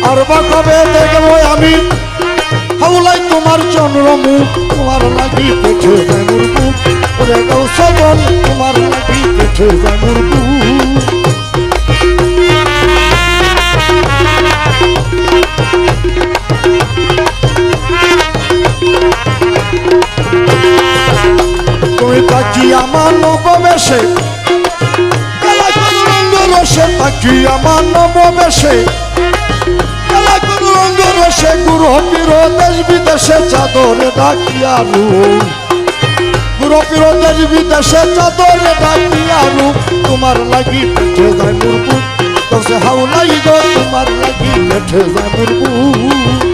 আর বা কবে দেখবো আমি হাওলাই তোমার চন্দ্রমুখ তোমার লাগি পেটে যায় মোর বুক ওরে গাউসে বল তোমার লাগি পেটে যায় মোর বুক তুমি তাকি আমার নববেশে খেলা করো রঙ্গ রসে তাকি আমার নববেশে খেলা করো রঙ্গ রসে গুরু পীর দেশ বিদেশে চাদরে ডাকিয়ারু গুরু পীর দেশ বিদেশে চাদরে ডাকিয়ারু তোমার লাগি পেটে যায় মোর বুক তোসে হাওলাই গো তোমার লাগি পেটে যায় মোর বুক